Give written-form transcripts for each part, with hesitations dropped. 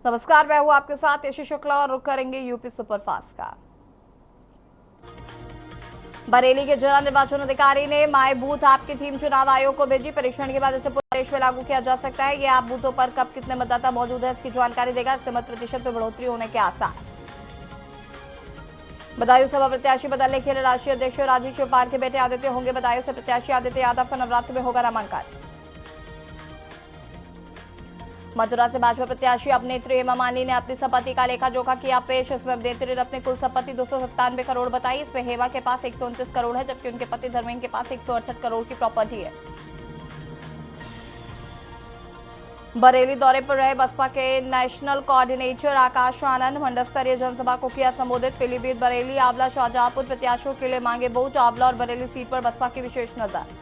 नमस्कार, मैं हूं आपके साथ यशी शुक्ला और रुक करेंगे यूपी सुपरफास्ट का। बरेली के जिला निर्वाचन अधिकारी ने माई बूथ ऐप की थीम चुनाव आयोग को भेजी। परीक्षण के बाद इसे पूरे देश में लागू किया जा सकता है। ये ऐप बूथों पर कब कितने मतदाता मौजूद है इसकी जानकारी देगा। इससे मत प्रतिशत में बढ़ोतरी होने के आसार। बदायूं सभा प्रत्याशी बदलने के लिए राष्ट्रीय अध्यक्ष राजीव चौपाल के बेटे आदित्य होंगे। बदायूं से प्रत्याशी आदित्य यादव का नवरात्र में होगा नामांकन। मथुरा से भाजपा प्रत्याशी अभिनेत्री हेमा मालिनी ने अपनी संपत्ति का लेखा जोखा किया पेश। इसमें अभिनेत्री ने अपनी कुल संपत्ति 297 करोड़ बताई। इसमें हेमा के पास 129 करोड़ है, जबकि उनके पति धर्मेंद्र के पास 168 करोड़ की प्रॉपर्टी है। बरेली दौरे पर रहे बसपा के नेशनल कोऑर्डिनेटर आकाश आनंद। मंडल स्तरीय जनसभा को किया संबोधित। पीलीभीत, बरेली, आंवला, शाहजहांपुर प्रत्याशियों के लिए मांगे वोट। आंवला और बरेली सीट पर बसपा की विशेष नजर।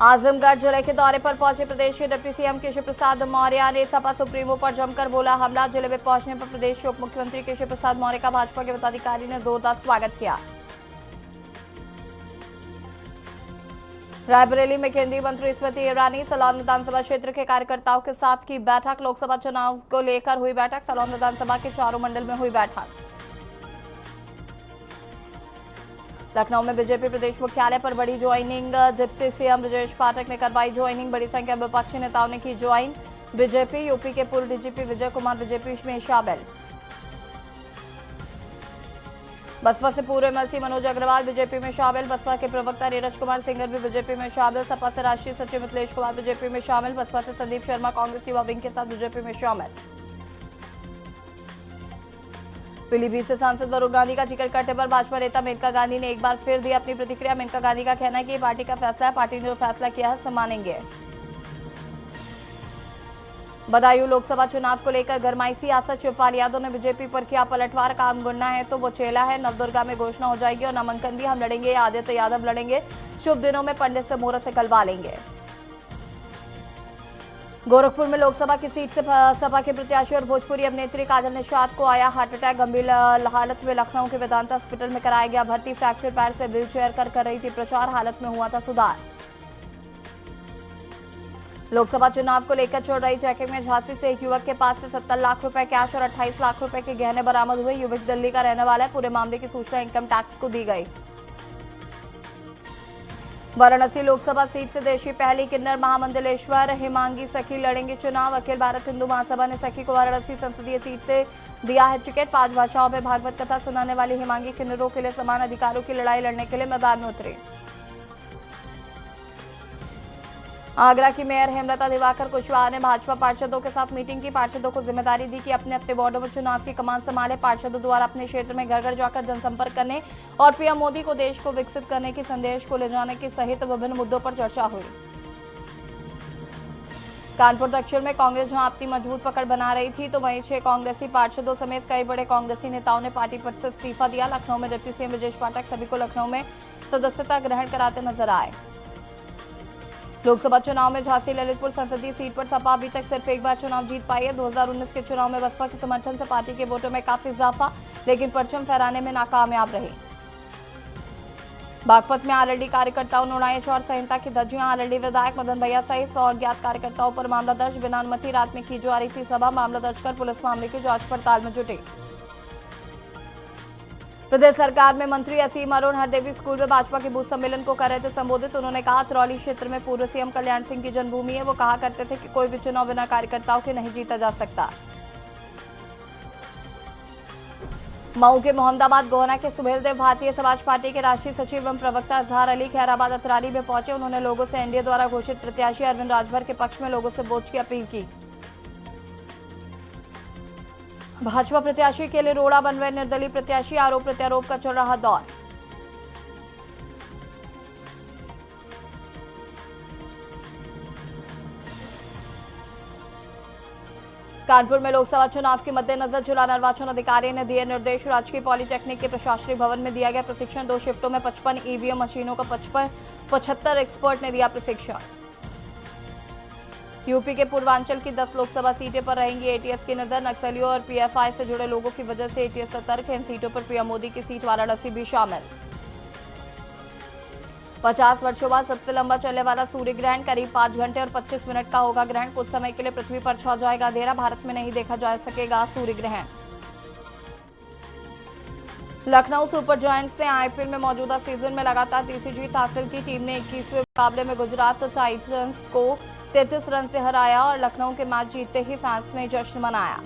आजमगढ़ जिले के दौरे पर पहुंचे प्रदेश के डिप्टी सीएम केशव प्रसाद मौर्य ने सपा सुप्रीमो पर जमकर बोला हमला। जिले में पहुंचने पर प्रदेश के उप मुख्यमंत्री केशव प्रसाद मौर्य का भाजपा के पदाधिकारी ने जोरदार स्वागत किया। रायबरेली में केंद्रीय मंत्री स्मृति ईरानी सलौन विधानसभा क्षेत्र के कार्यकर्ताओं के साथ की बैठक। लोकसभा चुनाव को लेकर हुई बैठक। सलौन विधानसभा के चारों मंडल में हुई बैठक। लखनऊ में बीजेपी प्रदेश मुख्यालय पर बड़ी joining. Deputy CM Brajesh Pathak ने करवाई ज्वाइनिंग। बड़ी संख्या में विपक्षी नेताओं ने की ज्वाइन। बीजेपी यूपी के पूर्व डीजीपी विजय कुमार बीजेपी में शामिल। बसपा से पूर्व एमएलसी मनोज अग्रवाल बीजेपी में शामिल। बसपा के प्रवक्ता नीरज कुमार सिंगर भी बीजेपी में शामिल। सपा से राष्ट्रीय सचिव मिथिलेश कुमार बीजेपी में शामिल। बसपा से संदीप शर्मा कांग्रेस युवा विंग के साथ बीजेपी में शामिल। पीलीभीत से सांसद वरुण गांधी का जिक्र करने पर भाजपा नेता मेनका गांधी ने एक बार फिर दी अपनी प्रतिक्रिया। मेनका गांधी का कहना है कि ये पार्टी का फैसला है, पार्टी ने जो फैसला किया है उसे मानेंगे। बदायूं लोकसभा चुनाव को लेकर गरमाई सियासत। शिवपाल यादव ने बीजेपी पर किया पलटवार। काम गुंडा है तो वो चेला है। नवदुर्गा में घोषणा हो जाएगी और नामांकन भी हम लड़ेंगे, आदित्य यादव लड़ेंगे। शुभ दिनों में पंडित से मुहूर्त निकलवा लेंगे। गोरखपुर में लोकसभा की सीट से सपा के प्रत्याशी और भोजपुरी अभिनेत्री काजल निषाद को आया हार्ट अटैक। गंभीर हालत में लखनऊ के वेदांता हॉस्पिटल में कराया गया भर्ती। फ्रैक्चर पैर से व्हील चेयर कर रही थी प्रचार। हालत में हुआ था सुधार। लोकसभा चुनाव को लेकर चल रही चेकिंग में झांसी से एक युवक के पास से 70 लाख रुपए कैश और 28 लाख रुपए के गहने बरामद हुए। युवक दिल्ली का रहने वाला है। पूरे मामले की सूचना इनकम टैक्स को दी गई। वाराणसी लोकसभा सीट से देश की पहली किन्नर महामंडलेश्वर हिमांगी सखी लड़ेंगे चुनाव। अखिल भारत हिंदू महासभा ने सखी को वाराणसी संसदीय सीट से दिया है टिकट। 5 भाषाओं में भागवत कथा सुनाने वाली हिमांगी किन्नरों के लिए समान अधिकारों की लड़ाई लड़ने के लिए मैदान में उतरी। आगरा की मेयर हेमलता दिवाकर कुशवाहा ने भाजपा पार्षदों के साथ मीटिंग की। पार्षदों को जिम्मेदारी दी कि अपने अपने वार्डों में चुनाव की कमान संभाले। पार्षदों द्वारा अपने क्षेत्र में घर घर जाकर जनसंपर्क करने और पीएम मोदी को देश को विकसित करने के संदेश को ले जाने के सहित विभिन्न मुद्दों पर चर्चा हुई। कानपुर दक्षिण में कांग्रेस जहां अपनी मजबूत पकड़ बना रही थी तो वहीं 6 कांग्रेसी पार्षदों समेत कई बड़े कांग्रेसी नेताओं ने पार्टी पद से इस्तीफा दिया। लखनऊ में डिप्टी सीएम ब्रजेश पाठक सभी को लखनऊ में सदस्यता ग्रहण कराते नजर आए। लोकसभा चुनाव में झांसी ललितपुर संसदीय सीट पर सपा अभी तक सिर्फ एक बार चुनाव जीत पाई है। 2019 के चुनाव में बसपा के समर्थन से पार्टी के वोटों में काफी इजाफा, लेकिन परचम फहराने में नाकामयाब रही। बागपत में आरएलडी कार्यकर्ताओं ने उड़ाई आचार संहिता की धज्जियां। आरएलडी विधायक मदन भैया सहित 100 अज्ञात कार्यकर्ताओं पर मामला दर्ज। बिना अनुमति रात में की जा रही थी सभा। मामला दर्ज कर पुलिस मामले की जांच पड़ताल में जुटी। प्रदेश सरकार में मंत्री असीम अरुण हरदेवी स्कूल में भाजपा के बूथ सम्मेलन को कर रहे थे संबोधित। उन्होंने कहा तरौली क्षेत्र में पूर्व सीएम कल्याण सिंह की जन्मभूमि है। वो कहा करते थे कि कोई भी चुनाव बिना कार्यकर्ताओं के नहीं जीता जा सकता। मऊ के मोहम्मदाबाद गोहना के सुहेलदेव भारतीय समाज पार्टी के राष्ट्रीय सचिव एवं प्रवक्ता अजहर अली खैराबाद अतरारी में पहुंचे। उन्होंने लोगों से एनडीए द्वारा घोषित प्रत्याशी अरविंद राजभर के पक्ष में लोगों से वोट की अपील की। भाजपा प्रत्याशी के लिए रोड़ा बन रहे निर्दलीय प्रत्याशी। आरोप प्रत्यारोप का चल रहा दौर। कानपुर में लोकसभा चुनाव के मद्देनजर जिला निर्वाचन अधिकारी ने दिए निर्देश। राजकीय पॉलिटेक्निक के प्रशासनिक भवन में दिया गया प्रशिक्षण। 2 शिफ्टों में 55 ईवीएम मशीनों का 75 एक्सपर्ट ने दिया प्रशिक्षण। यूपी के पूर्वांचल की 10 लोकसभा सीटें पर रहेंगी एटीएस की नजर। नक्सलियों और पीएफआई से जुड़े लोगों की वजह से एटीएस सतर्क है। इन सीटों पर पीएम मोदी की सीट वाराणसी भी शामिल। 50 वर्षों बाद सबसे लंबा चलने वाला सूर्य ग्रहण करीब 5 घंटे और 25 मिनट का होगा। ग्रहण कुछ समय के लिए पृथ्वी पर छा जाएगा अंधेरा। भारत में नहीं देखा जा सकेगा सूर्य ग्रहण। लखनऊ सुपर जायंट्स ने आईपीएल में मौजूदा सीजन में लगातार तीसरी जीत हासिल की। टीम ने 21वें मुकाबले में गुजरात टाइटंस को 33 रन से हराया और लखनऊ के मैच जीतते ही फैंस ने जश्न मनाया।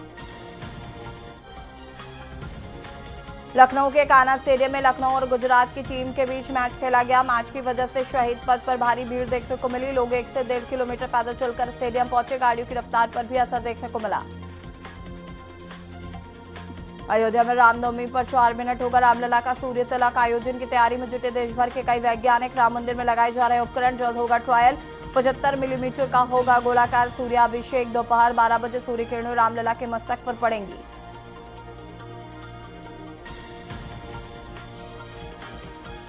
लखनऊ के कान्हा स्टेडियम में लखनऊ और गुजरात की टीम के बीच मैच खेला गया। मैच की वजह से शहीद पथ पर भारी भीड़ देखने को मिली। लोग 1 से 1.5 किलोमीटर पैदल चलकर स्टेडियम पहुंचे। गाड़ियों की रफ्तार पर भी असर देखने को मिला। अयोध्या में रामनवमी पर 4 मिनट होगा रामलला का सूर्य तिलक। आयोजन की तैयारी में जुटे देश भर के कई वैज्ञानिक। राम मंदिर में लगाए जा रहे उपकरण। जल्द होगा ट्रायल। 75 मिलीमीटर का होगा गोलाकार सूर्याभिषेक। दोपहर 12 बजे सूर्य किरणें रामलला के मस्तक पर पड़ेंगी।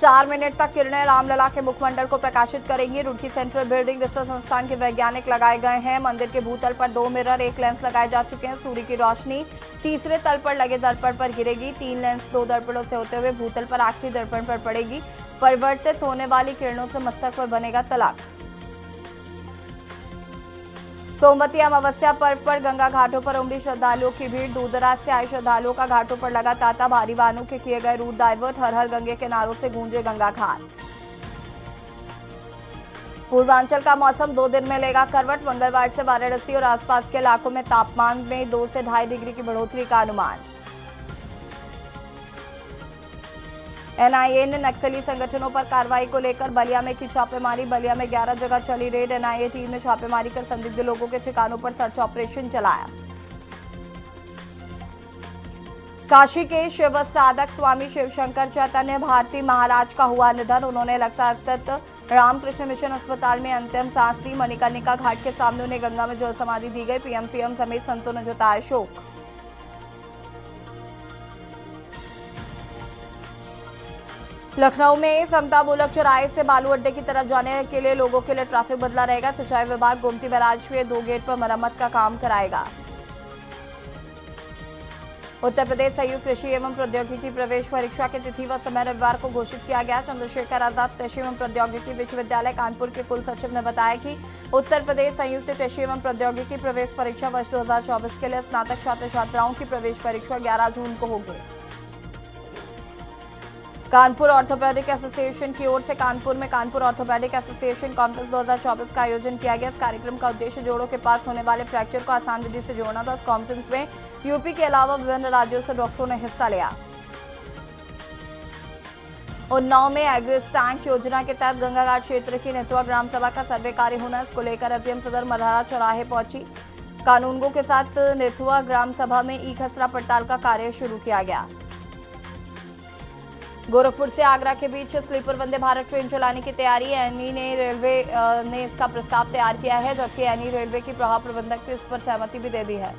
4 मिनट तक किरणें रामलला के मुखमंडल को प्रकाशित करेंगी। रुड़की सेंट्रल बिल्डिंग रिसर्च संस्थान के वैज्ञानिक लगाए गए हैं। मंदिर के भूतल पर 2 मिरर 1 लेंस लगाए जा चुके हैं। सूर्य की रोशनी तीसरे तल पर लगे दर्पण पर गिरेगी। 3 लेंस 2 दर्पणों से होते हुए भूतल पर आखिरी दर्पण पर पड़ेगी। परिवर्तित होने वाली किरणों से मस्तक पर बनेगा तिलक। सोमवती अमावस्या पर्व पर गंगा घाटों पर उमड़ी श्रद्धालुओं की भीड़। दूर दराज से आए श्रद्धालुओं का घाटों पर लगा तांता। भारी वाहनों के किए गए रूट डाइवर्ट। हर हर गंगे के नारों से गूंजे गंगा घाट। पूर्वांचल का मौसम 2 दिन में लेगा करवट। मंगलवार से वाराणसी और आसपास के इलाकों में तापमान में 2 से 2.5 डिग्री की बढ़ोतरी का अनुमान। एनआईए ने नक्सली संगठनों पर कार्रवाई को लेकर बलिया में की छापेमारी। बलिया में 11 जगह चली रेड। एनआईए टीम ने छापेमारी कर संदिग्ध लोगों के ठिकानों पर सर्च ऑपरेशन चलाया। काशी के शिव साधक स्वामी शिवशंकर चैतन्य भारती महाराज का हुआ निधन। उन्होंने लक्सा स्थित रामकृष्ण मिशन अस्पताल में अंतिम सांस ली। मणिकर्णिका घाट के सामने उन्हें गंगा में जल समाधि दी गई। पीएम सीएम समेत संतों ने जताया शोक। लखनऊ में समता बुलक चौराहे से बालू अड्डे की तरफ जाने के लिए लोगों के लिए ट्रैफिक बदला रहेगा। सिंचाई विभाग गोमती बैराज के 2 गेट पर मरम्मत का काम कराएगा। उत्तर प्रदेश संयुक्त कृषि एवं प्रौद्योगिकी प्रवेश परीक्षा की तिथि व समय रविवार को घोषित किया गया। चंद्रशेखर आजाद कृषि एवं प्रौद्योगिकी विश्वविद्यालय कानपुर के कुल सचिव ने बताया कि उत्तर प्रदेश संयुक्त कृषि एवं प्रौद्योगिकी प्रवेश परीक्षा वर्ष 2024 के लिए स्नातक छात्र छात्राओं की प्रवेश परीक्षा 11 जून को होगी। कानपुर ऑर्थोपेडिक एसोसिएशन की ओर से कानपुर में कानपुर ऑर्थोपेडिक एसोसिएशन कॉन्फ्रेंस 2024 का आयोजन किया गया। इस कार्यक्रम का उद्देश्य जोड़ों के पास होने वाले फ्रैक्चर को आसान विधि से जोड़ना था। इस कॉन्फ्रेंस में यूपी के अलावा विभिन्न राज्यों से डॉक्टरों ने हिस्सा लिया। उन्नाव में एग्रिस टैंक योजना के तहत गंगाघाट क्षेत्र की नेतुआ ग्राम सभा का सर्वे कार्य होना। इसको लेकर एसडीएम सदर मरहरा चौराहे पहुंची। कानूनगो के साथ नेतुआ ग्राम सभा में ई खसरा पड़ताल का कार्य शुरू किया गया। गोरखपुर से आगरा के बीच स्लीपर वंदे भारत ट्रेन चलाने की तैयारी। एनी ने रेलवे ने इसका प्रस्ताव तैयार किया है, जबकि एनी रेलवे की प्रभाव प्रबंधक ने इस पर सहमति भी दे दी है।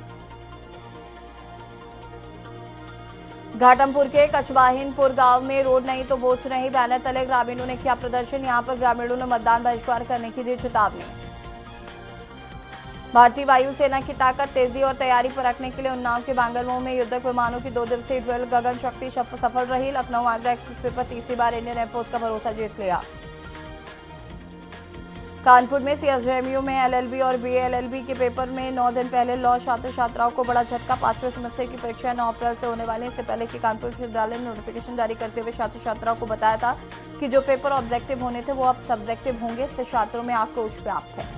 घाटमपुर के कचवाहिनपुर गांव में रोड नहीं तो वोट नहीं बैनर तले ग्रामीणों ने किया प्रदर्शन। यहां पर ग्रामीणों ने मतदान बहिष्कार करने की दी चेतावनी। भारतीय वायुसेना की ताकत, तेजी और तैयारी पर रखने के लिए उन्नाव के बांगरमऊ में युद्धक विमानों की 2 दिवसीय ड्रिल गगन शक्ति सफल रही। लखनऊ आगरा एक्सप्रेसवे पर तीसरी बार इंडियन एयरफोर्स का भरोसा जीत लिया। कानपुर में सीएसजेएमयू में एलएलबी और बीएलएलबी के पेपर में 9 दिन पहले लॉ छात्र छात्राओं को बड़ा झटका। 5वें सेमेस्टर की परीक्षा 9 अप्रैल से होने वाली। इससे पहले कि कानपुर विश्वविद्यालय ने नोटिफिकेशन जारी करते हुए छात्र छात्राओं को बताया था कि जो पेपर ऑब्जेक्टिव होने थे वो अब सब्जेक्टिव होंगे। इससे छात्रों में आक्रोश व्याप्त है।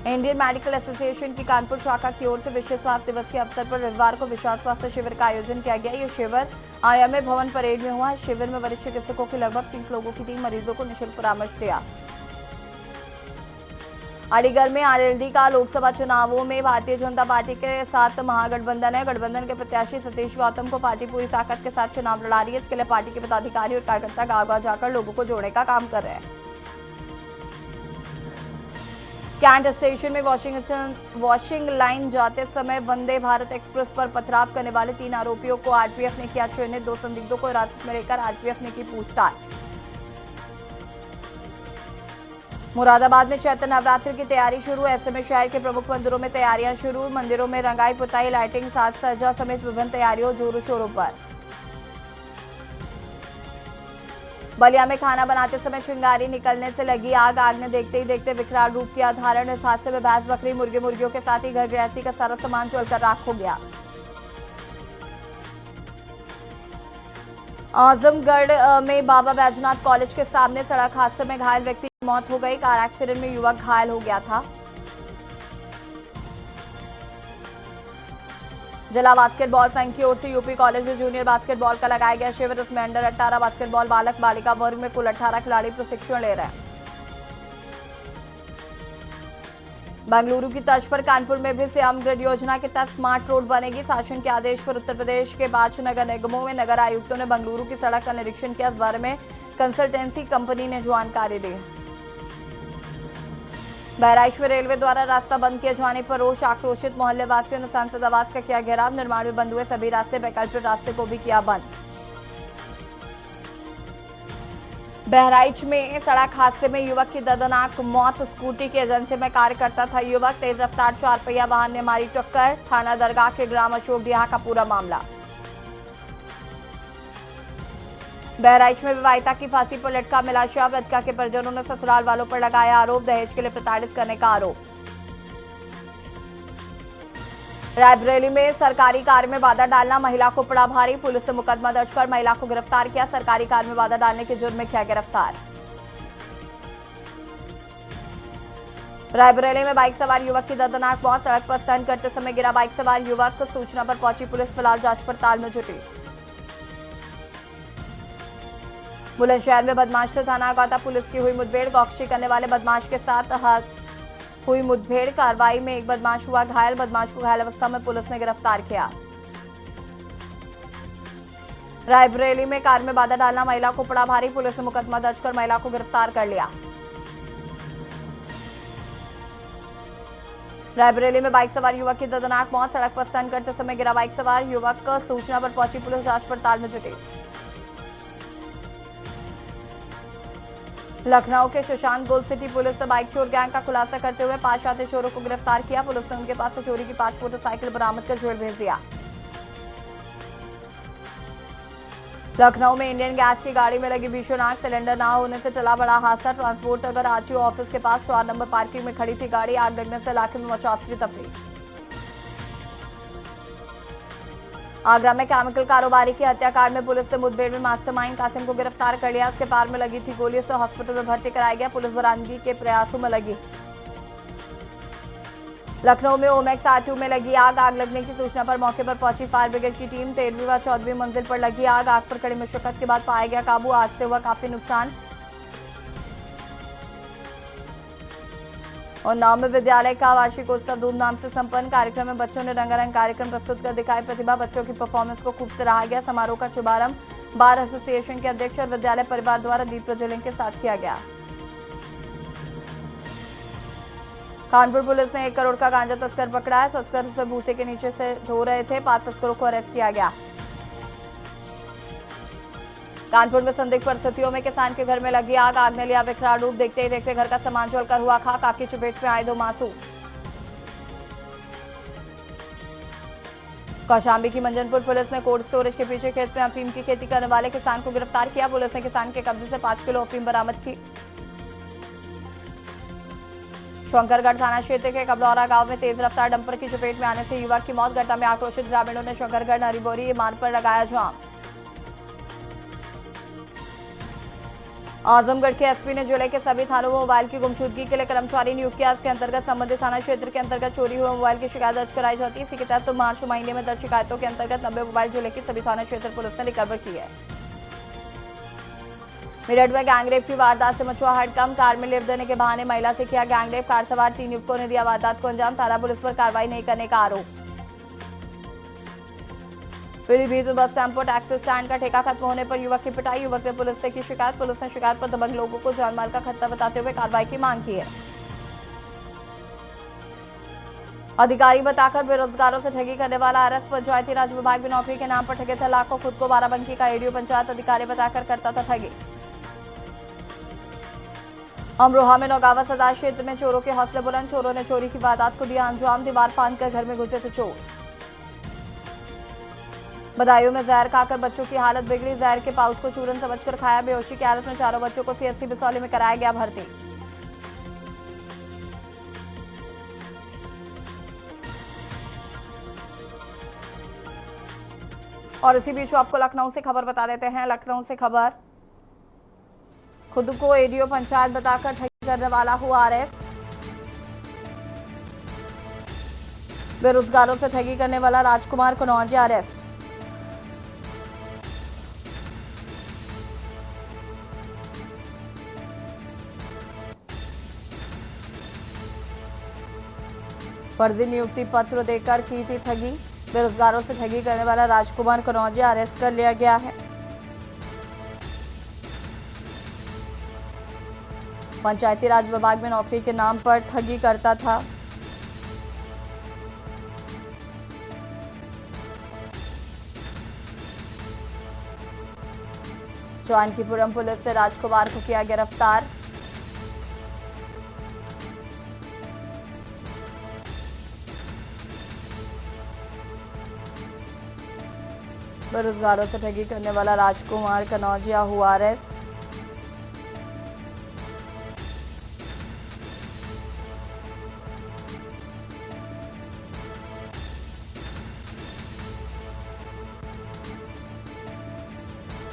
इंडियन मेडिकल एसोसिएशन की कानपुर शाखा की ओर से विश्व स्वास्थ्य दिवस के अवसर पर रविवार को विशाल स्वास्थ्य शिविर का आयोजन किया गया। ये शिविर आईएमए भवन परेड में हुआ। इस शिविर में वरिष्ठ चिकित्सकों की लगभग 30 लोगों की टीम मरीजों को निःशुल्क परामर्श दिया। अलीगढ़ में आरएलडी का लोकसभा चुनावों में भारतीय जनता पार्टी के साथ महागठबंधन है। गठबंधन के प्रत्याशी सतीश गौतम को पार्टी पूरी ताकत के साथ चुनाव लड़ा रही है। इसके लिए पार्टी के पदाधिकारी और कार्यकर्ता गांव-गांव जाकर लोगों को जोड़ने का काम कर रहे हैं। कैंट स्टेशन में वॉशिंग लाइन जाते समय वंदे भारत एक्सप्रेस पर पथराव करने वाले 3 आरोपियों को आरपीएफ ने किया चयनित। 2 संदिग्धों को हिरासत में लेकर आरपीएफ ने की पूछताछ। मुरादाबाद में चैत्र नवरात्र की तैयारी शुरू। ऐसे में शहर के प्रमुख मंदिरों में तैयारियां शुरू। मंदिरों में रंगाई पुताई, लाइटिंग, साज सज्जा समेत विभिन्न तैयारियों जोरों शोरों पर। बलिया में खाना बनाते समय चिंगारी निकलने से लगी आग। आग ने देखते ही देखते विकराल रूप किया धारण। इस हादसे में भैंस, बकरी, मुर्गे, मुर्गियों के साथ ही घर गृहस्थी का सारा सामान जलकर राख हो गया। आजमगढ़ में बाबा बैजनाथ कॉलेज के सामने सड़क हादसे में घायल व्यक्ति की मौत हो गई। कार एक्सीडेंट में युवक घायल हो गया था। जिला बास्केटबॉल संघ की ओर से यूपी कॉलेज में जूनियर बास्केटबॉल का लगाया गया शिविर। इसमें अंडर 18 बास्केटबॉल बालक बालिका वर्ग में कुल 18 खिलाड़ी प्रशिक्षण ले रहे हैं। बेंगलुरु की तर्ज पर कानपुर में भी श्याम ग्रिड योजना के तहत स्मार्ट रोड बनेगी। शासन के आदेश पर उत्तर प्रदेश के 5 नगर निगमों में नगर आयुक्तों ने बेंगलुरु की सड़क का निरीक्षण किया। इस बारे में कंसल्टेंसी कंपनी ने जानकारी दी। बहराइच में रेलवे द्वारा रास्ता बंद किए जाने पर रोष। आक्रोशित मोहल्ले वासियों ने सांसद आवास का किया घेराव। निर्माण में बंद हुए सभी रास्ते, वैकल्पिक रास्ते को भी किया बंद। बहराइच में सड़क हादसे में युवक की दर्दनाक मौत। स्कूटी की एजेंसी में कार्य करता था युवक। तेज रफ्तार 4 पहिया वाहन ने मारी टक्कर। थाना दरगाह के ग्राम अशोक डिहा का पूरा मामला। बहराइच में विवाहिता की फांसी पर लटका मिला शव। लटका के परिजनों ने ससुराल वालों पर लगाया आरोप। दहेज के लिए प्रताड़ित करने का आरोप। रायबरेली में सरकारी कार में बाधा डालना महिला को पड़ा भारी। पुलिस ने मुकदमा दर्ज कर महिला को गिरफ्तार किया। सरकारी कार में बाधा डालने के जुर्म में किया गिरफ्तार। रायबरेली में बाइक सवार युवक की दर्दनाक मौत। सड़क पर स्टंट करते समय गिरा बाइक सवार युवक। सूचना पर पहुंची पुलिस फिलहाल जांच पड़ताल में जुटी। बुलंदशहर में बदमाश से थाना अगाता पुलिस की हुई मुठभेड़। गौकशी करने वाले बदमाश के साथ हुई मुठभेड़। कार्रवाई में एक बदमाश हुआ घायल। बदमाश को घायल अवस्था में पुलिस ने गिरफ्तार किया। रायबरेली में कार में बाधा डालना महिला को पड़ा भारी। पुलिस ने मुकदमा दर्ज कर महिला को गिरफ्तार कर लिया। रायबरेली में बाइक सवार युवक की दर्दनाक मौत। सड़क पर स्टंट करते समय गिरा बाइक सवार युवक। सूचना पर पहुंची पुलिस जांच पड़ताल में जुटी। लखनऊ के सुशांत गोल्ड सिटी पुलिस ने बाइक चोर गैंग का खुलासा करते हुए 5 आते चोरों को गिरफ्तार किया। पुलिस ने उनके पास से चोरी की 5 मोटरसाइकिल बरामद कर जेल भेज दिया। लखनऊ में इंडियन गैस की गाड़ी में लगी भीषण आग। सिलेंडर ना होने से टला बड़ा हादसा। ट्रांसपोर्ट नगर आरटीओ ऑफिस के पास 4 नंबर पार्किंग में खड़ी थी गाड़ी। आग लगने से इलाके में मचा अफरा तफरी। आगरा में केमिकल कारोबारी की हत्याकांड में पुलिस ने मुठभेड़ में मास्टरमाइंड कासिम को गिरफ्तार कर लिया। उसके पैर में लगी थी गोली से हॉस्पिटल में भर्ती कराया गया। पुलिस बरामदगी के प्रयासों में लगी। लखनऊ में ओमेक्स R2 में लगी आग। आग लगने की सूचना पर मौके पर पहुंची फायर ब्रिगेड की टीम। 13वीं व 14वीं मंजिल पर लगी आग। आग पर कड़ी मशक्कत के बाद पाया गया काबू। आग से हुआ काफी नुकसान। और नाम विद्यालय का वार्षिक उत्सव धूमधाम से संपन्न। कार्यक्रम में बच्चों ने रंगारंग कार्यक्रम प्रस्तुत कर दिखाई प्रतिभा। बच्चों की परफॉर्मेंस को खूब सराहा गया। समारोह का शुभारंभ बार एसोसिएशन के अध्यक्ष और विद्यालय परिवार द्वारा दीप प्रज्वलन के साथ किया गया। कानपुर पुलिस ने 1 करोड़ का गांजा तस्कर पकड़ा है। तस्कर से भूसे के नीचे से ढो रहे थे। 5 तस्करों को अरेस्ट किया गया। कानपुर में संदिग्ध परिस्थितियों में किसान के घर में लगी आग। आग ने लिया विकराल रूप। देखते ही देखते घर का सामान जलकर हुआ खाक। आग की चपेट में आए 2 मासूम। कौशाम्बी की मंजनपुर पुलिस ने कोल्ड स्टोरेज के पीछे खेत में अफीम की खेती करने वाले किसान को गिरफ्तार किया। पुलिस ने किसान के कब्जे से 5 किलो अफीम बरामद की। शंकरगढ़ थाना क्षेत्र के कबलौरा गांव में तेज रफ्तार डंपर की चपेट में आने से युवक की मौत। घटना में आक्रोशित ग्रामीणों ने शंकरगढ़ हरिबोरी मार्ग पर लगाया जाम। आजमगढ़ के एसपी ने जिले के सभी थानों में मोबाइल की गुमशुदगी के लिए कर्मचारी नियुक्त किया। इसके अंतर्गत संबंधित थाना क्षेत्र के अंतर्गत चोरी हुए मोबाइल की शिकायत दर्ज कराई जाती है। इसी के तहत मार्च महीने में दर्ज शिकायतों के अंतर्गत 90 मोबाइल जिले की सभी थाना क्षेत्र पुलिस ने रिकवर की है। मेरठ में गैंगरेप की वारदात से मचा हड़कंप। कार में लिफ्ट देने के बहाने महिला से किया गैंगरेप। कार सवार 3 युवकों ने दिया वारदात को अंजाम। थाना पुलिस पर कार्रवाई नहीं करने का आरोप। पीलीभीत में बस टेम्पो टैक्सी स्टैंड का ठेका खत्म होने पर युवक की पिटाई। युवक ने पुलिस से की शिकायत। पुलिस ने शिकायत पर दबंग लोगों को जानमाल का खतरा बताते हुए कार्रवाई की मांग की है। अधिकारी बताकर बेरोजगारों से ठगी करने वाला अरेस्ट। पंचायती राज विभाग में नौकरी के नाम पर ठगे थे लाखों। खुद को बाराबंकी का एडीओ पंचायत अधिकारी बताकर करता था ठगी। अमरोहा में नौगावा सदर क्षेत्र में चोरों के हौसले बुलंद। चोरों ने चोरी की वारदात को दिया अंजाम। दीवार फांद कर घर में घुसे थे चोर। बदायूं में जहर खाकर बच्चों की हालत बिगड़ी। जहर के पाउच को चूरन समझकर खाया। बेहोशी की हालत में चारों बच्चों को सीएससी बिसौली में कराया गया भर्ती। और इसी बीच आपको लखनऊ से खबर बता देते हैं। लखनऊ से खबर, खुद को एडीओ पंचायत बताकर ठगी करने वाला हुआ अरेस्ट। बेरोजगारों से ठगी करने वाला राजकुमार कनौजिया अरेस्ट। फर्जी नियुक्ति पत्र देकर की थी ठगी। बेरोजगारों से ठगी करने वाला राजकुमार कनौजिया अरेस्ट कर लिया गया है। पंचायती राज विभाग में नौकरी के नाम पर ठगी करता था। जानकीपुरम पुलिस से राजकुमार को किया गिरफ्तार। बेरोजगारों से ठगी करने वाला राजकुमार कनौजिया हुआ अरेस्ट।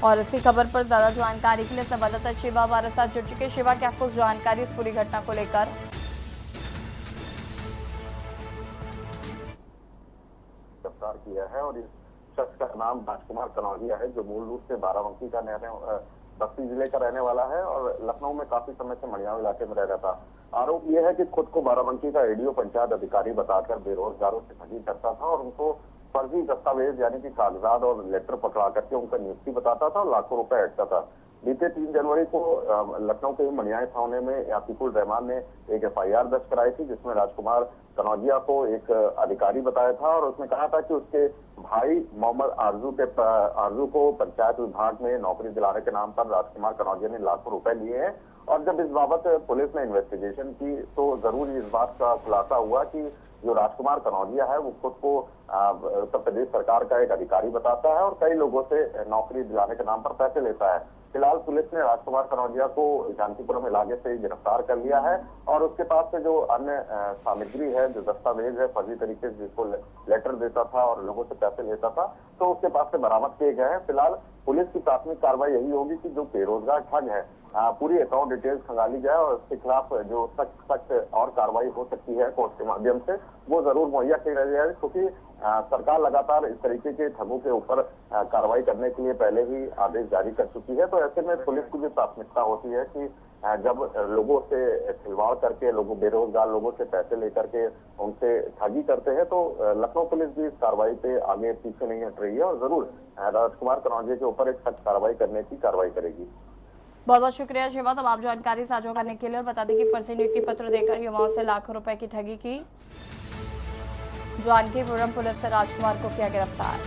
और इसी खबर पर ज्यादा जानकारी के लिए संवाददाता शिवा हमारे साथ जुड़ चुके। शिवा, क्या कुछ जानकारी इस पूरी घटना को लेकर? गिरफ्तार किया है और इस शख्स का नाम राजकुमार कनौजिया है, जो मूल रूप से बाराबंकी का बस्ती जिले का रहने वाला है और लखनऊ में काफी समय से मड़ियाव इलाके में रह रहा था। आरोप यह है कि खुद को बाराबंकी का एडीओ पंचायत अधिकारी बताकर बेरोजगारों से ठगी करता था और उनको फर्जी दस्तावेज यानी कि कागजात और लेटर पकड़ा करके उनका नियुक्ति बताता था और लाखों रुपए ऐंठता था। बीते 3 जनवरी को लखनऊ के मनियाई थाने में आतिकुल रहमान ने एक एफआईआर दर्ज कराई थी, जिसमें राजकुमार कनौजिया को एक अधिकारी बताया था और उसने कहा था कि उसके भाई मोहम्मद आरजू को पंचायत विभाग में नौकरी दिलाने के नाम पर राजकुमार कनौजिया ने लाखों रुपए लिए हैं। और जब इस बाबत पुलिस ने इन्वेस्टिगेशन की तो जरूर इस बात का खुलासा हुआ कि जो राजकुमार कनौजिया है वो खुद को उत्तर प्रदेश सरकार का एक अधिकारी बताता है और कई लोगों से नौकरी दिलाने के नाम पर पैसे लेता है। फिलहाल पुलिस ने राजकुमार कनौजिया को जानकीपुरम इलाके से गिरफ्तार कर लिया है और उसके पास से जो अन्य सामग्री है, जो दस्तावेज है, फर्जी तरीके से जिसको लेटर देता था और लोगों से पैसे लेता था, तो उसके पास से बरामद किए गए हैं। फिलहाल पुलिस की प्राथमिक कार्रवाई यही होगी कि जो बेरोजगार ठग है पूरी अकाउंट डिटेल्स खंगाली जाए और उसके खिलाफ जो सख्त और कार्रवाई हो सकती है कोर्ट के माध्यम से वो जरूर मुहैया की जाए, क्योंकि सरकार लगातार इस तरीके के ठगों के ऊपर कार्रवाई करने के लिए पहले ही आदेश जारी कर चुकी है। तो ऐसे में पुलिस की भी प्राथमिकता होती है कि जब लोगों से खिलवाड़ करके बेरोजगार लोगों से पैसे लेकर के उनसे ठगी करते हैं तो लखनऊ पुलिस भी इस कार्रवाई पे आगे पीछे नहीं हट रही है और जरूर राजकुमार कनौजिया के ऊपर एक सख्त कार्रवाई करने की कार्रवाई करेगी। बहुत बहुत शुक्रिया शिवा, तमाम जानकारी साझा करने के लिए। और बता दें कि फर्जी नियुक्ति पत्र देकर युवाओं से लाखों रुपए की ठगी की। जानकीपुरम पुलिस से राजकुमार को किया गिरफ्तार।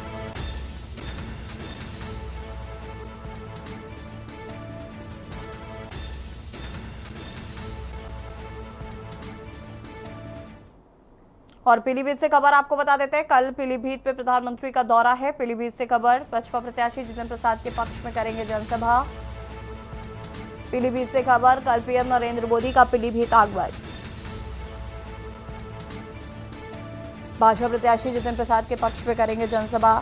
और पीलीभीत से खबर आपको बता देते हैं, कल पीलीभीत पे प्रधानमंत्री का दौरा है। पीलीभीत से खबर, बसपा प्रत्याशी जितेंद्र प्रसाद के पक्ष में करेंगे जनसभा। पीलीभीत से खबर, कल पीएम नरेंद्र मोदी का पीलीभीत आगमन। भाजपा प्रत्याशी जितेंद्र प्रसाद के पक्ष में करेंगे जनसभा।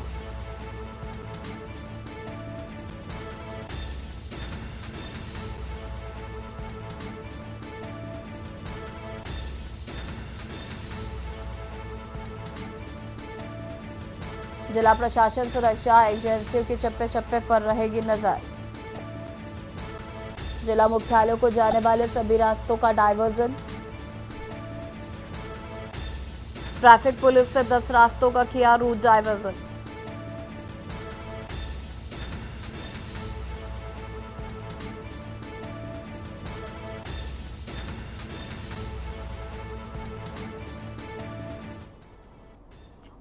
जिला प्रशासन सुरक्षा एजेंसियों की चप्पे चप्पे पर रहेगी नजर। जिला मुख्यालयों को जाने वाले सभी रास्तों का डायवर्जन। ट्रैफिक पुलिस से 10 रास्तों का किया रूट डायवर्जन।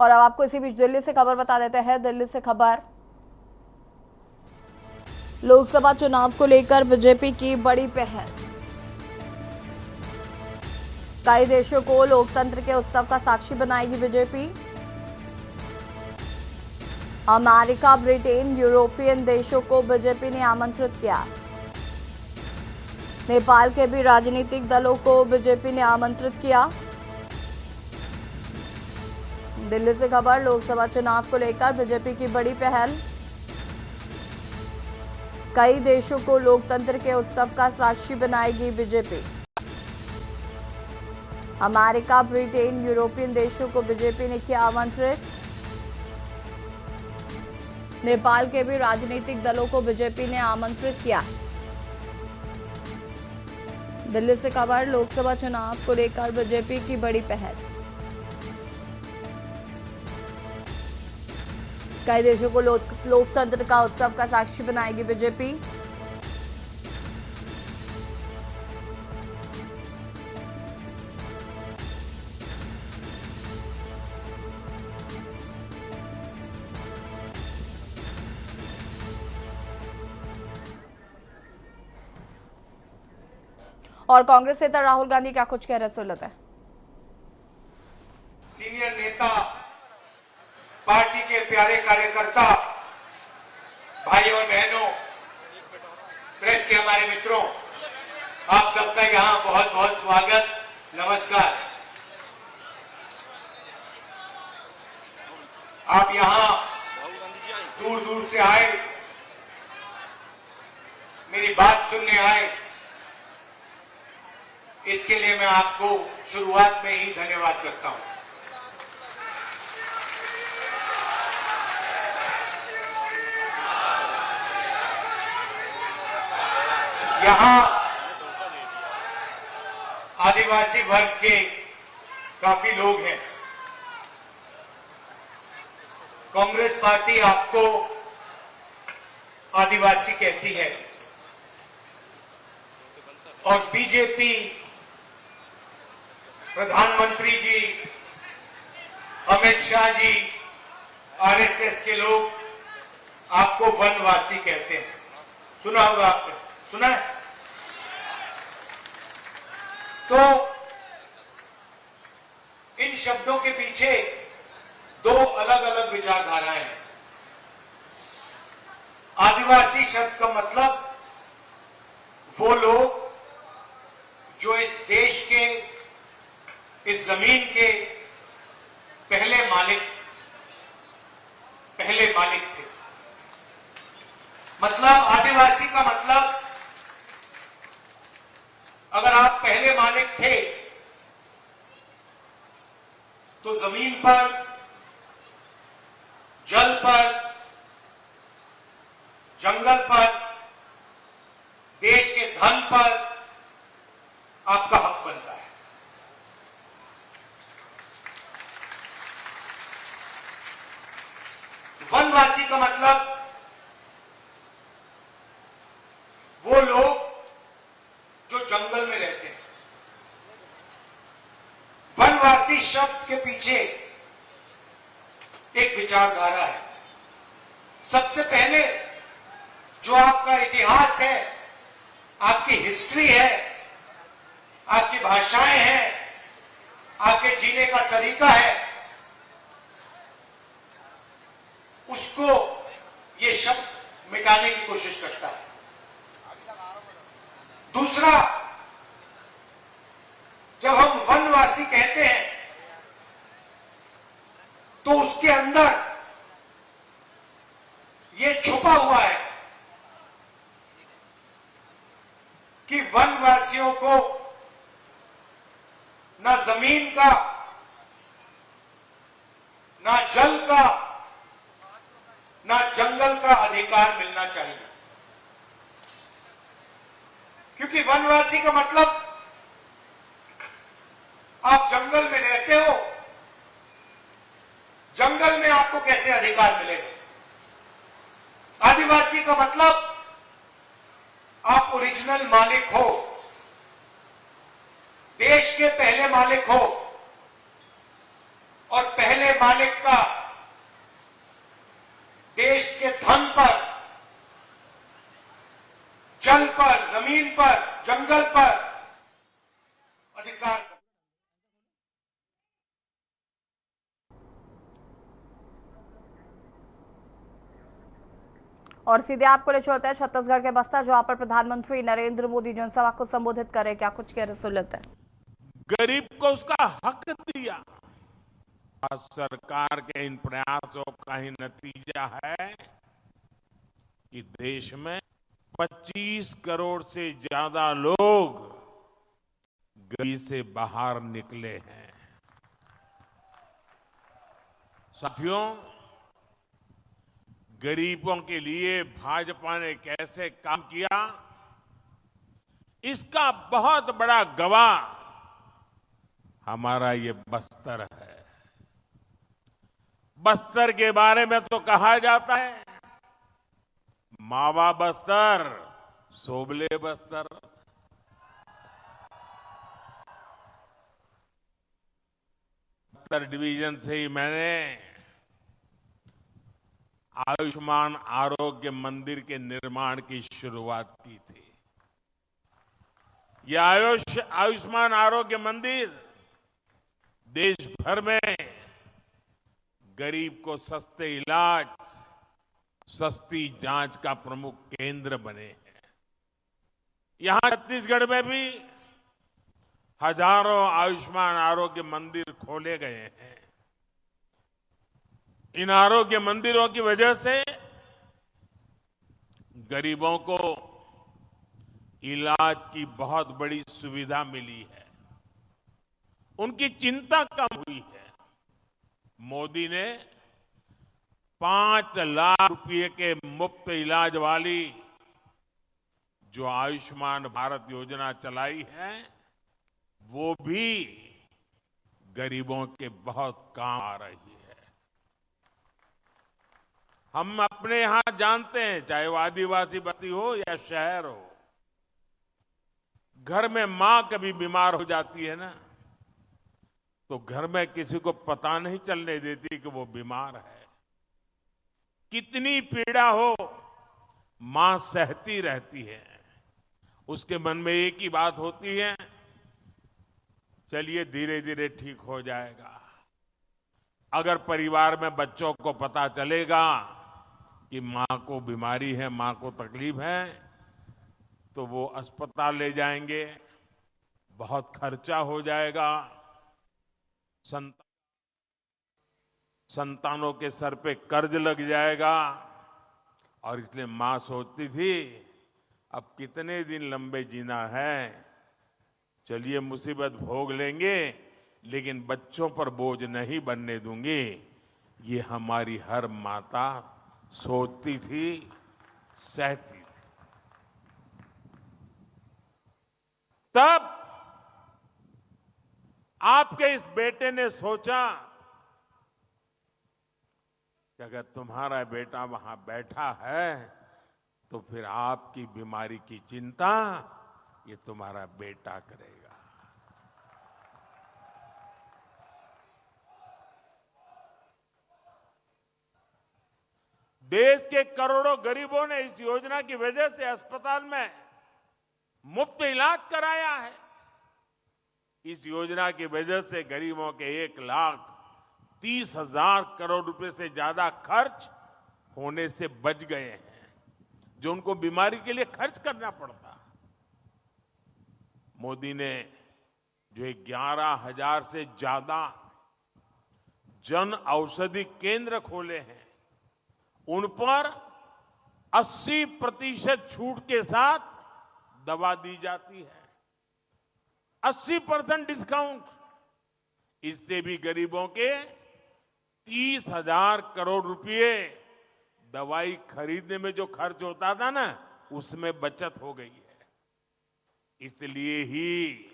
और अब आपको इसी बीच दिल्ली से खबर बता देते हैं। दिल्ली से खबर, लोकसभा चुनाव को लेकर बीजेपी की बड़ी पहल। कई देशों को लोकतंत्र के उत्सव का साक्षी बनाएगी बीजेपी। अमेरिका, ब्रिटेन, यूरोपियन देशों को बीजेपी ने आमंत्रित किया। नेपाल के भी राजनीतिक दलों को बीजेपी ने आमंत्रित किया। दिल्ली से खबर, लोकसभा चुनाव को लेकर बीजेपी की बड़ी पहल। कई देशों को लोकतंत्र के उत्सव का साक्षी बनाएगी बीजेपी। अमेरिका, ब्रिटेन, यूरोपियन देशों को बीजेपी ने किया आमंत्रित। नेपाल के भी राजनीतिक दलों को बीजेपी ने आमंत्रित किया। दिल्ली से खबर, लोकसभा चुनाव को लेकर बीजेपी की बड़ी पहल। कई देशों को लोकतंत्र का उत्सव का साक्षी बनाएगी बीजेपी। और कांग्रेस नेता राहुल गांधी क्या कुछ कह रहे हैं, सुन लेते हैं। सीनियर नेता, पार्टी के प्यारे कार्यकर्ता, भाइयों और बहनों, प्रेस के हमारे मित्रों, आप सबका यहाँ बहुत बहुत स्वागत, नमस्कार। आप यहाँ दूर दूर से आए, मेरी बात सुनने आए, इसके लिए मैं आपको शुरुआत में ही धन्यवाद करता हूं। यहां आदिवासी वर्ग के काफी लोग हैं। कांग्रेस पार्टी आपको आदिवासी कहती है और बीजेपी, प्रधानमंत्री जी, अमित शाह जी, आरएसएस के लोग आपको वनवासी कहते हैं। सुना होगा आपने, सुना है? तो इन शब्दों के पीछे दो अलग अलग विचारधाराएं हैं। आदिवासी शब्द का मतलब वो लोग जो इस देश के, इस जमीन के पहले मालिक थे। मतलब आदिवासी का मतलब, अगर आप पहले मालिक थे तो जमीन पर, जल पर, जंगल पर, देश के धन पर आपका हक बनता है। वनवासी का मतलब वो लोग जो जंगल में रहते हैं। वनवासी शब्द के पीछे एक विचारधारा है। सबसे पहले जो आपका इतिहास है, आपकी हिस्ट्री है, आपकी भाषाएं हैं, आपके जीने का तरीका है, उसको ये शब्द मिटाने की कोशिश करता है। दूसरा, जब हम वनवासी कहते हैं तो उसके अंदर ये छुपा हुआ है कि वनवासियों को ना जमीन का, ना जल का, ना जंगल का अधिकार मिलना चाहिए। क्योंकि वनवासी का मतलब आप जंगल में रहते हो, जंगल में आपको कैसे अधिकार मिलेगा? आदिवासी का मतलब आप ओरिजिनल मालिक हो, देश के पहले मालिक हो, और पहले मालिक का देश के धन पर, जल पर, जमीन पर, जंगल पर अधिकार। और सीधे आपको ले चलते हैं छत्तीसगढ़ के बस्तर, जहां पर प्रधानमंत्री नरेंद्र मोदी जनसभा को संबोधित करे। क्या कुछ कह रहे सुन लेते हैं। गरीब को उसका हक दिया। आज सरकार के इन प्रयासों का ही नतीजा है कि देश में 25 करोड़ से ज्यादा लोग गरीबी से बाहर निकले हैं। साथियों, गरीबों के लिए भाजपा ने कैसे काम किया, इसका बहुत बड़ा गवाह हमारा ये बस्तर है। बस्तर के बारे में तो कहा जाता है, मावा बस्तर सोबले बस्तर। बस्तर डिवीजन से ही मैंने आयुष्मान आरोग्य मंदिर के निर्माण की शुरुआत की थी। यह आयुष्मान आरोग्य मंदिर देश भर में गरीब को सस्ते इलाज, सस्ती जांच का प्रमुख केंद्र बने हैं। यहां छत्तीसगढ़ में भी हजारों आयुष्मान आरोग्य मंदिर खोले गए हैं। इन आरोग्य मंदिरों की वजह से गरीबों को इलाज की बहुत बड़ी सुविधा मिली है, उनकी चिंता कम हुई है। मोदी ने 5 लाख रुपए के मुफ्त इलाज वाली जो आयुष्मान भारत योजना चलाई है, वो भी गरीबों के बहुत काम आ रही है। हम अपने यहां जानते हैं, चाहे वो आदिवासी बस्ती हो या शहर हो, घर में मां कभी बीमार हो जाती है ना, तो घर में किसी को पता नहीं चलने देती कि वो बीमार है। कितनी पीड़ा हो, मां सहती रहती है। उसके मन में एक ही बात होती है, चलिए धीरे धीरे ठीक हो जाएगा। अगर परिवार में बच्चों को पता चलेगा कि मां को बीमारी है, मां को तकलीफ है, तो वो अस्पताल ले जाएंगे, बहुत खर्चा हो जाएगा, संतानों के सर पे कर्ज लग जाएगा। और इसलिए मां सोचती थी, अब कितने दिन लंबे जीना है, चलिए मुसीबत भोग लेंगे, लेकिन बच्चों पर बोझ नहीं बनने दूंगी। ये हमारी हर माता सोचती थी, सहती थी। तब आपके इस बेटे ने सोचा कि अगर तुम्हारा बेटा वहां बैठा है, तो फिर आपकी बीमारी की चिंता ये तुम्हारा बेटा करेगा। देश के करोड़ों गरीबों ने इस योजना की वजह से अस्पताल में मुफ्त इलाज कराया है। इस योजना की वजह से गरीबों के 1,30,000 करोड़ रुपए से ज्यादा खर्च होने से बच गए हैं, जो उनको बीमारी के लिए खर्च करना पड़ता। मोदी ने जो 11,000 से ज्यादा जन औषधि केंद्र खोले हैं, उन पर 80% छूट के साथ दवा दी जाती है। 80% डिस्काउंट। इससे भी गरीबों के 30,000 करोड़ रुपए दवाई खरीदने में जो खर्च होता था ना, उसमें बचत हो गई है। इसलिए ही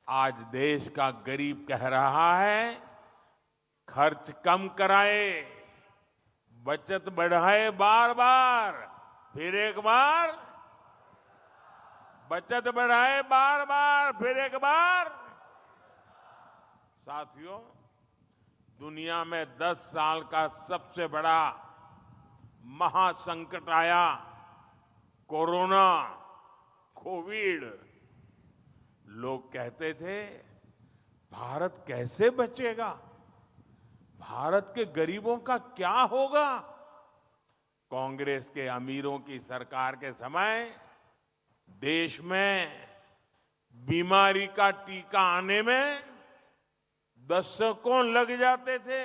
आज देश का गरीब कह रहा है, खर्च कम कराए, बचत बढ़ाए, बार बार, फिर एक बार, बचत बढ़ाए बार बार, फिर एक बार। साथियों, दुनिया में 10 साल का सबसे बड़ा महासंकट आया, कोरोना, कोविड। लोग कहते थे, भारत कैसे बचेगा, भारत के गरीबों का क्या होगा। कांग्रेस के अमीरों की सरकार के समय देश में बीमारी का टीका आने में दशकों लग जाते थे।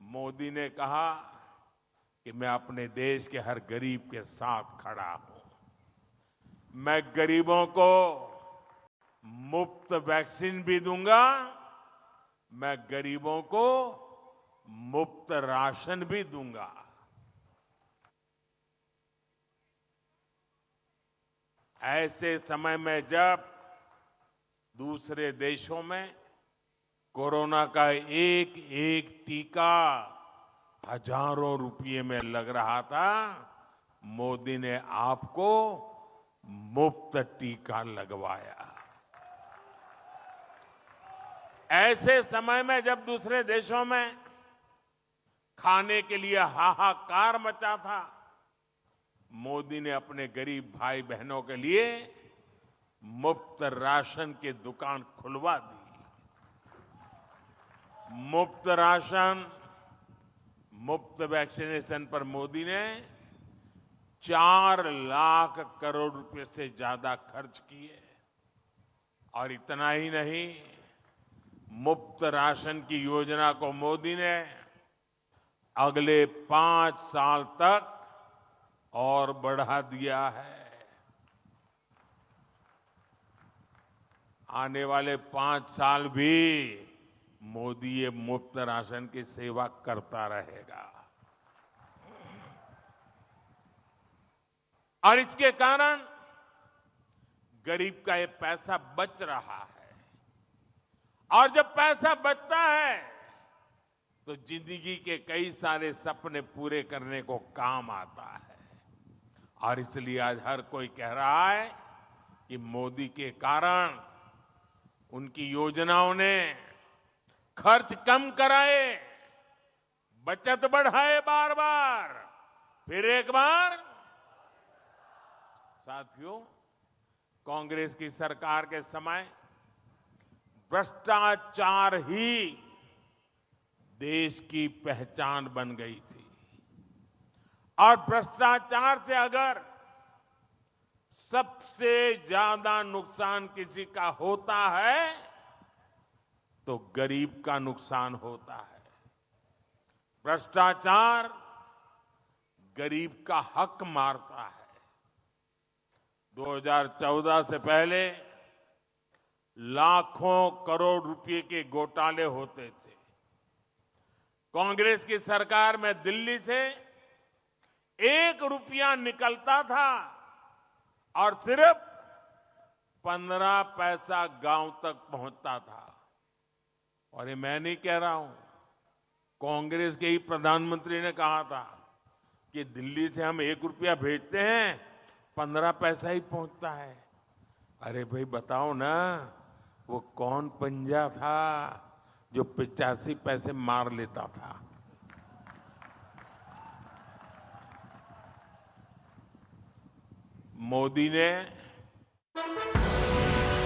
मोदी ने कहा कि मैं अपने देश के हर गरीब के साथ खड़ा हूं। मैं गरीबों को मुफ्त वैक्सीन भी दूंगा, मैं गरीबों को मुफ्त राशन भी दूंगा। ऐसे समय में जब दूसरे देशों में कोरोना का एक एक टीका हजारों रुपये में लग रहा था, मोदी ने आपको मुफ्त टीका लगवाया। ऐसे समय में जब दूसरे देशों में खाने के लिए हाहाकार मचा था, मोदी ने अपने गरीब भाई बहनों के लिए मुफ्त राशन की दुकान खुलवा दी। मुफ्त राशन, मुफ्त वैक्सीनेशन पर मोदी ने 4 लाख करोड़ रुपए से ज्यादा खर्च किए। और इतना ही नहीं, मुफ्त राशन की योजना को मोदी ने अगले 5 साल तक और बढ़ा दिया है। आने वाले 5 साल भी मोदी ये मुफ्त राशन की सेवा करता रहेगा। और इसके कारण गरीब का ये पैसा बच रहा है। और जब पैसा बचता है तो जिंदगी के कई सारे सपने पूरे करने को काम आता है। और इसलिए आज हर कोई कह रहा है कि मोदी के कारण, उनकी योजनाओं ने खर्च कम कराए, बचत बढ़ाए बार बार, फिर एक बार। साथियों, कांग्रेस की सरकार के समय भ्रष्टाचार ही देश की पहचान बन गई थी। और भ्रष्टाचार से अगर सबसे ज्यादा नुकसान किसी का होता है तो गरीब का नुकसान होता है। भ्रष्टाचार गरीब का हक मारता है। 2014 से पहले लाखों करोड़ रुपए के घोटाले होते थे। कांग्रेस की सरकार में दिल्ली से 1 रुपया निकलता था और सिर्फ 15 पैसा गांव तक पहुंचता था। और ये मैं नहीं कह रहा हूं, कांग्रेस के ही प्रधानमंत्री ने कहा था कि दिल्ली से हम 1 रुपया भेजते हैं, 15 पैसा ही पहुंचता है। अरे भाई बताओ ना, वो कौन पंजा था जो 85 पैसे मार लेता था? मोदी ने